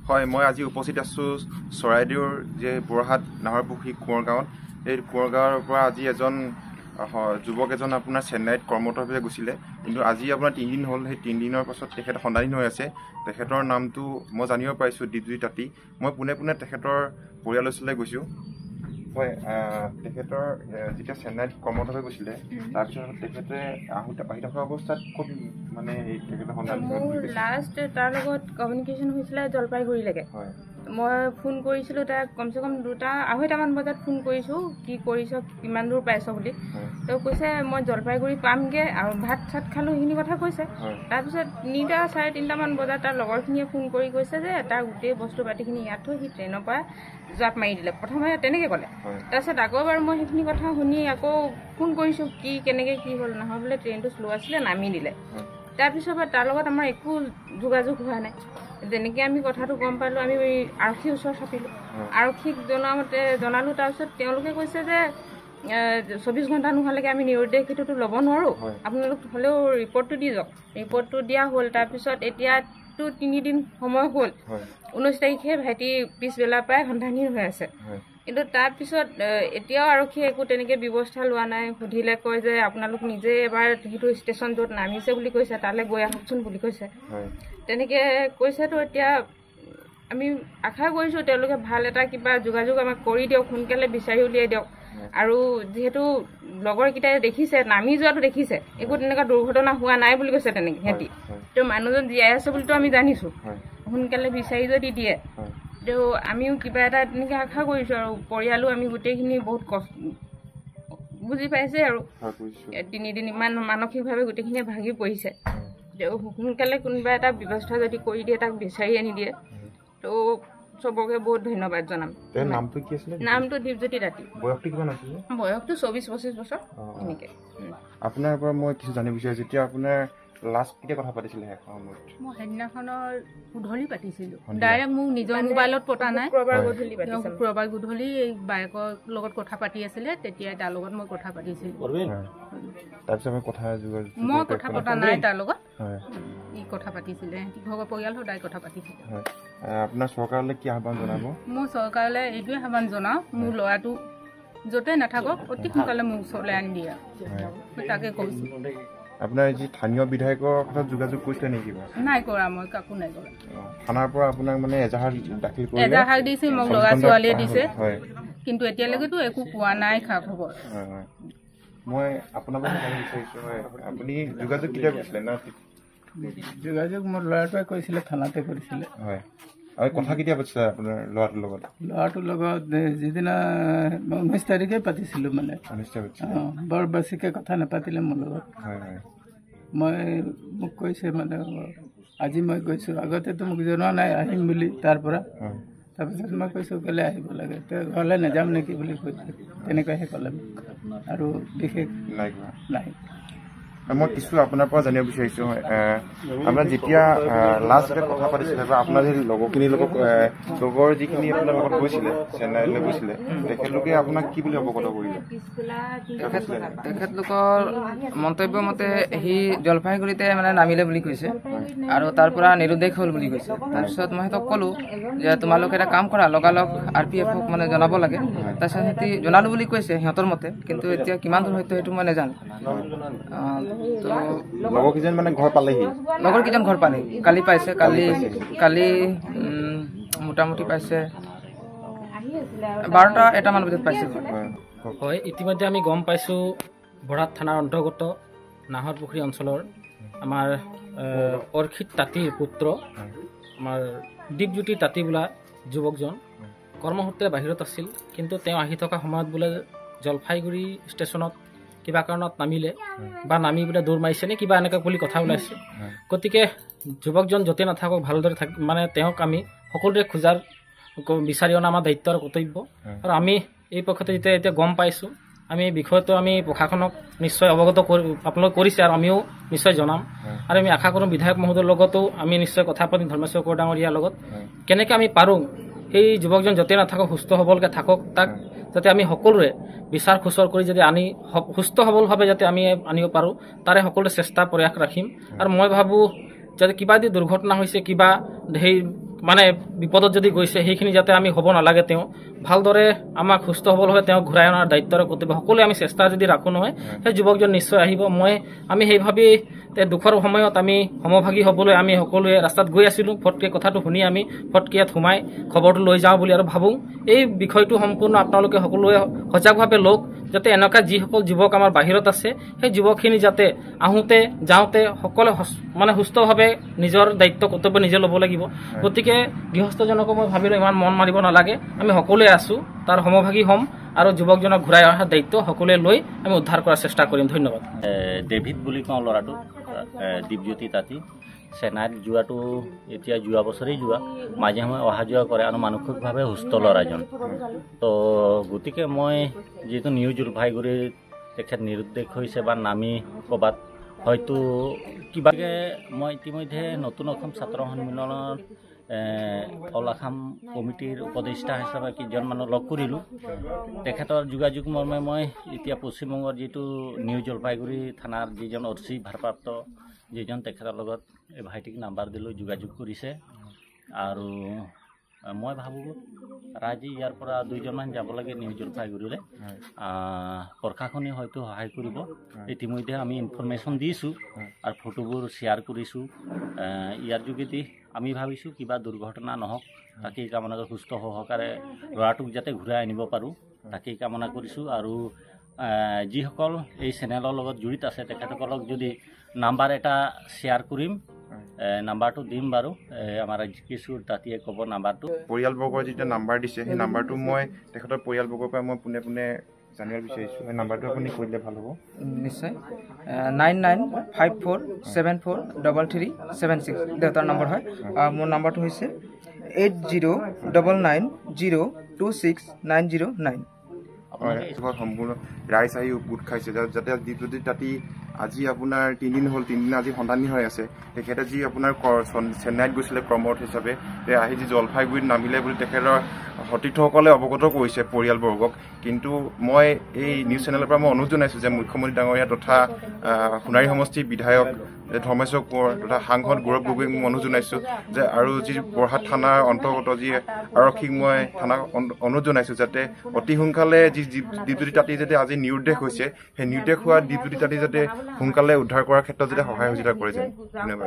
হয়, মই আজি উপস্থিত আছোঁ চৰাইদেউৰ যে বুঢ়াহাট নাহৰপুখুৰী কোঁৱৰ গাঁৱত। এই কোঁৱৰ গাঁৱৰ পৰা আজি এজন যুৱক এজন আপোনাৰ চেন্নাইত কৰ্মৰতভাৱে গৈছিলে, কিন্তু আজি আপোনাৰ 3 দিন হ'ল। সেই 3 দিনৰ পাছত তেখেত সন্ধানহীন হৈ আছে। তেখেতৰ নামটো মই জানিব পাৰিছোঁ দীপজ্যোতি তাঁতী। মই পোনে পোনে তেখেতৰ পৰিয়ালৰ ওচৰলৈ গৈছোঁ। হয়, তেখেতৰ যেতিয়া চেন্নাইত কৰ্মৰতভাৱে গৈছিলে, তাৰপিছত তেখেতে আহি থকা অৱস্থাত ক'ত মানে তেখেতৰ সন্ধানহীন মোৰ লাষ্ট তাৰ লগত কমিউনিকেশ্যন হৈছিলে জলপাইগুৰিলৈকে। হয়, মই ফোন কৰিছিলোঁ তাক কমচে কম 2-2:30মান বজাত ফোন কৰিছোঁ, কি কৰিছ, কিমান দূৰ পাইছ বুলি। তেওঁ কৈছে মই জলপাইগুৰি পামগৈ আৰু ভাত চাত খালোঁ, সেইখিনি কথা কৈছে। তাৰপিছত 3-3:30মান বজাত তাৰ লগৰখিনিয়ে ফোন কৰি কৈছে যে তাৰ গোটেই বস্তু পাতিখিনি ইয়াত থৈ সি ট্ৰেইনৰ পৰা জাপ মাৰি দিলে। প্ৰথমে তেনেকৈ ক'লে। তাৰপিছত আকৌ বাৰু মই সেইখিনি কথা শুনি আকৌ ফোন কৰিছোঁ, কেনেকৈ কি হ'ল। নহয় বোলে ট্ৰেইনটো শ্ল' আছিলে, নামি দিলে। তাৰপিছৰ পৰা তাৰ লগত আমাৰ একো যোগাযোগ হোৱা নাই। যেনেকৈ আমি কথাটো গম পালোঁ, আমি আৰক্ষীৰ ওচৰত চাপিলোঁ। আৰক্ষীক জনালোঁ। তাৰপিছত তেওঁলোকে কৈছে যে 24 ঘণ্টা নোহোৱালৈকে আমি নিৰুদ্দেশ সেইটোতো ল'ব নোৱাৰোঁ, আপোনালোক হ'লেও ৰিপৰ্টটো দি যাওক। ৰিপৰ্টটো দিয়া হ'ল। তাৰপিছত এতিয়াতো 3 দিন সময় হ'ল। 19 তাৰিখে ভাইটি পিছবেলা প্ৰায় সন্ধানহীন হৈ আছে। কিন্তু তাৰপিছত এতিয়াও আৰক্ষীয়ে একো তেনেকৈ ব্যৱস্থা লোৱা নাই। সুধিলে কয় যে আপোনালোক নিজে এবাৰ সেইটো ষ্টেচন য'ত নামিছে বুলি কৈছে তালৈ গৈ আহকচোন বুলি কৈছে। তেনেকৈ কৈছেতো এতিয়া আমি আশা কৰিছোঁ তেওঁলোকে ভাল এটা কিবা যোগাযোগ আমাক কৰি দিয়ক, সোনকালে বিচাৰি উলিয়াই দিয়ক। আৰু যিহেতু লগৰকেইটাই দেখিছে, নামি যোৱাটো দেখিছে, একো তেনেকুৱা দুৰ্ঘটনা হোৱা নাই বুলি কৈছে। তেনেকৈ সিহঁতি তো মানুহজন জীয়াই আছে বুলিতো আমি জানিছোঁ। সোনকালে বিচাৰি যদি দিয়ে তেও আমিও কিবা এটা তেনেকৈ আশা কৰিছোঁ। আৰু পৰিয়ালো আমি গোটেইখিনি বহুত কষ্ট বুজি পাইছে আৰু 3 দিন ইমান মানসিকভাৱে গোটেইখিনিয়ে ভাগি পৰিছে। সোনকালে কোনোবা এটা ব্যৱস্থা যদি কৰি দিয়ে, তাক বিচাৰি আনি দিয়ে, তো চবকে বহুত ধন্যবাদ জনাম। নামটো কি আছিলে? নামটো দীপজ্যোতি তাঁতী। বয়সটো কিমান আছিলে? বয়সটো 24-25 বছৰ এনেকৈ। আপোনাৰ পৰা মই কিছু জানিব বিচাৰিছোঁ, যেতিয়া আপোনাৰ লাষ্ট কেতিয়া কথা পাতিছিলে? মই সেইদিনাখনৰ গধূলি পাতিছিলোঁ। ডাইৰেক্ট মোক নিজৰ মোবাইলত পতা নাই। শুক্ৰবাৰ গধূলি এই বাইকৰ লগত কথা পাতি আছিলে, তেতিয়াই তাৰ লগত মই কথা পাতিছিলোঁ। তাৰপিছত মই কথা পতা নাই তাৰ লগত। ই কথা পাতিছিলে, ঘৰৰ পৰিয়াল সদায় কথা পাতিছিলে। আপোনাৰ চৰকাৰলৈ কি আহ্বান জনাব? মই চৰকাৰলৈ এইটোৱে আহ্বান জনাওঁ, মোৰ ল'ৰাটো য'তে নাথাকক অতি সোনকালে মোৰ ওচৰলৈ আনি দিয়ে। মই তাকে কৈছোঁ। আপোনাৰ যি স্থানীয় বিধায়কৰ কথা যোগাযোগ কৰিছিলে নেকি? নাই কৰা, মই কাকো নাই কৰা। থানাৰ পৰা আপোনাক মানে এজাহাৰ দাখিল কৰিলে? এজাহাৰ দিছে, মোক ল'ৰা ছোৱালীয়ে দিছে, কিন্তু এতিয়ালৈকেতো একো পোৱা নাই খা খবৰ। মই আপোনাৰ পৰা জানিব বিচাৰিছোঁ, আপুনি যোগাযোগ কেতিয়া কৰিছিলে? যোগাযোগ মোৰ ল'ৰাটোৱে কৰিছিলে, থানাতে কৰিছিলে। হয়, আৰু কথা কেতিয়া পাতিছিলে আপোনাৰ ল'ৰাটোৰ লগত? ল'ৰাটোৰ লগত যিদিনা 19 তাৰিখে পাতিছিলোঁ, মানে বৰ বেছিকৈ কথা নাপাতিলে মোৰ লগত। মোক কৈছে মানে আজি মই গৈছোঁ, আগতেতো মোক জনোৱা নাই আহিম বুলি তাৰ পৰা। তাৰপিছত মই কৈছোঁ কেলৈ আহিব লাগে, তেওঁ ঘৰলৈ নাযাম নেকি বুলি কৈছে, তেনেকুৱাহে ক'লে আৰু বিশেষ নাই। মই কিছু আপোনাৰ পৰা জানিব বিচাৰিছোঁ, আপোনাৰ যেতিয়া লাষ্ট ডেট কথা পাতিছিলে বা আপোনাৰ যি লগৰখিনিৰ লগত লগৰ যিখিনি আপোনাৰ লগত গৈছিলে, চেন্নাইলৈ গৈছিলে, তেখেতলোকে আপোনাক কি বুলি অৱগত কৰিলে? তেখেতলোকৰ মন্তব্য মতে সি জলপাইগুৰিতে মানে নামিলে বুলি কৈছে আৰু তাৰ পৰা নিৰুদ্দেশ হ'ল বুলি কৈছে। তাৰপিছত মই সিহঁতক ক'লোঁ যে তোমালোকে এটা কাম কৰা, লগালগ RPFক মানে জনাব লাগে। তাৰপিছত সিহঁতি জনালোঁ বুলি কৈছে সিহঁতৰ মতে, কিন্তু এতিয়া কিমান দূৰ হয়তো সেইটো মই নাজানো। লগৰকেইজন মানে ঘৰ পালেহি? লগৰকেইজন ঘৰ পালে, কালি পাইছে। কালি মোটামুটি পাইছে 12-1মান বজাত পাইছে। হয়, ইতিমধ্যে আমি গম পাইছোঁ বৰাত থানাৰ অন্তৰ্গত নাহৰপুখুৰী অঞ্চলৰ আমাৰ অৰ্কিড তাঁতীৰ পুত্ৰ আমাৰ দীপজ্যোতি তাঁতী বোলা যুৱকজন কৰ্মসূত্ৰে বাহিৰত আছিল, কিন্তু তেওঁ আহি থকা সময়ত বোলে জলপাইগুৰি ষ্টেচনত কিবা কাৰণত নামিলে বা নামি বোলে দৌৰ মাৰিছে নে কিবা এনেকুৱা বুলি কথা ওলাইছে। গতিকে যুৱকজন য'তে নাথাকক ভালদৰে মানে তেওঁক আমি সকলোৰে খোজাৰ বিচাৰি অনা আমাৰ দায়িত্ব আৰু কৰ্তব্য। আৰু আমি এই পক্ষতে এতিয়া গম পাইছোঁ, আমি এই বিষয়টো আমি প্ৰশাসনক নিশ্চয় অৱগত আপোনালোক কৰিছে আৰু আমিও নিশ্চয় জনাম। আৰু আমি আশা কৰোঁ বিধায়ক মহোদয়ৰ লগতো আমি নিশ্চয় কথা পাতিম, ধৰ্মেশ্বৰ কোঁৱৰ ডাঙৰীয়াৰ লগত, কেনেকৈ আমি পাৰোঁ সেই যুৱকজন য'তে নাথাকক সুস্থ সবলকৈ থাকক, তাক যাতে আমি সকলোৰে বিচাৰ খোচৰ কৰি যদি আনি সুস্থ সবলভাৱে যাতে আমি আনিব পাৰোঁ, তাৰে সকলোৰে চেষ্টা প্ৰয়াস ৰাখিম। আৰু মই ভাবোঁ যাতে কিবা যদি দুৰ্ঘটনা হৈছে, কিবা সেই মানে বিপদত যদি গৈছে সেইখিনি যাতে আমি হ'ব নালাগে তেওঁ ভালদৰে আমাক সুস্থ হ'বলৈ তেওঁক ঘূৰাই অনাৰ দায়িত্বৰ কৰ্তব্য সকলোৱে আমি চেষ্টা যদি ৰাখোঁ নহয় সেই যুৱকজন নিশ্চয় আহিব আমি সেই ভাবি দুখৰ সময়ত আমি সমভাগী হ'বলৈ আমি সকলোৱে ৰাস্তাত গৈ আছিলোঁ ফটকে কথাটো শুনি আমি ফটকে ইয়াত সোমাই খবৰটো লৈ যাওঁ বুলি আৰু ভাবোঁ এই বিষয়টো সম্পূৰ্ণ আপোনালোকে সকলোৱে সজাগভাৱে লওক যাতে এনেকুৱা যিসকল যুৱক আমাৰ বাহিৰত আছে সেই যুৱকখিনি যাতে আহোঁতে যাওঁতে সকলোৱে মানে সুস্থভাৱে নিজৰ দায়িত্ব কৰ্তব্য নিজে ল'ব লাগিব গতিকে গৃহস্থজনকো মই ভাবিলোঁ ইমান মন মাৰিব নালাগে আমি সকলোৱে আছোঁ তাৰ সমভাগী হ'ম আৰু যুৱকজনক ঘূৰাই অহাৰ দায়িত্ব সকলোৱে লৈ আমি উদ্ধাৰ কৰাৰ চেষ্টা কৰিম ধন্যবাদ ডেভিড বুলি কওঁ ল'ৰাটো দীপজ্যোতি তাঁতী চেন্নাইত যোৱাটো এতিয়া যোৱা বছৰেই যোৱা মাজে সময়ে অহা যোৱা কৰে আৰু মানসিকভাৱে সুস্থ ল'ৰাজন তো গতিকে মই যিহেতু নিউ জলপাইগুৰিত তেখেত নিৰুদ্দেশ হৈছে বা নামি ক'ৰবাত হয়তো কিবাকে মই ইতিমধ্যে নতুন অসম ছাত্ৰ সন্মিলনত অল আসাম কমিটিৰ উপদেষ্টা হিচাপে কেইজন মানুহ লগ কৰিলোঁ তেখেতৰ যোগাযোগ মৰ্মে মই এতিয়া পশ্চিমবংগৰ যিটো নিউ জলপাইগুৰি থানাৰ যিজন অ'চি ভাৰপ্ৰাপ্ত যিজন তেখেতৰ লগত এই ভাইটিক নাম্বাৰ দিলোঁ যোগাযোগ কৰিছে আৰু মই ভাবোঁ ৰাইজে ইয়াৰ পৰা 2জনমান যাব লাগে নিউ জলপাইগুৰিলৈ প্ৰশাসনে হয়তো সহায় কৰিব ইতিমধ্যে আমি ইনফৰমেশ্যন দিছোঁ আৰু ফটোবোৰ শ্বেয়াৰ কৰিছোঁ ইয়াৰ যোগেদি আমি ভাবিছোঁ কিবা দুৰ্ঘটনা নহওক তাকেই কামনা সুস্থ সহকাৰে ল'ৰাটোক যাতে ঘূৰাই আনিব পাৰোঁ তাকেই কামনা কৰিছোঁ আৰু যিসকল এই চেনেলৰ লগত জড়িত আছে তেখেতসকলক যদি নাম্বাৰ এটা শ্বেয়াৰ কৰিম নাম্বাৰটো দিম বাৰু আমাৰ কিশোৰ তাঁতীয়ে ক'ব নাম্বাৰটো পৰিয়ালবৰ্গৰ যিটো নাম্বাৰ দিছে সেই নাম্বাৰটো মই তেখেতৰ পৰিয়ালবৰ্গৰ পৰা মই পোনে পোনে জানিব বিচাৰিছোঁ সেই নাম্বাৰটো আপুনি কৈ দিলে ভাল হ'ব নিশ্চয় 9954743376 দেউতাৰ নম্বৰ হয় মোৰ নাম্বাৰটো হৈছে 8099026909 সম্পূৰ্ণ ৰাইজ আহি গোট খাইছে যাতে দীপজ্যোতি তাঁতী আজি আপোনাৰ 3 দিন হ'ল 3 দিন আজি সন্ধানী হৈ আছে তেখেতে যি আপোনাৰ চেন্নাইত গৈছিলে কৰ্মৰত হিচাপে আহি যি জলপাইগুৰিত নামিলে বুলি তেখেতৰ সতীৰ্থসকলে অৱগত কৰিছে পৰিয়ালবৰ্গক কিন্তু মই এই নিউজ চেনেলৰ পৰা মই অনুৰোধ জনাইছোঁ যে মুখ্যমন্ত্ৰী ডাঙৰীয়া তথা সোণাৰী সমষ্টিৰ বিধায়ক ধৰ্মেশ্বৰ কোঁৱৰ তথা সাংসদ গৌৰৱ গগৈক মই অনুৰোধ জনাইছোঁ যে আৰু যি বৰহাট থানাৰ অন্তৰ্গত যি আৰক্ষীক মই থানাক অনুৰোধ জনাইছোঁ যাতে অতি সোনকালে যি দীপজ্যোতি তাঁতী যাতে আজি নিৰুদ্দেশ হৈছে সেই নিৰুদ্দেশ হোৱা দীপজ্যোতি তাঁতী যাতে সোনকালে উদ্ধাৰ কৰাৰ ক্ষেত্ৰত যাতে সহায় সহযোগিতা কৰে যেন ধন্যবাদ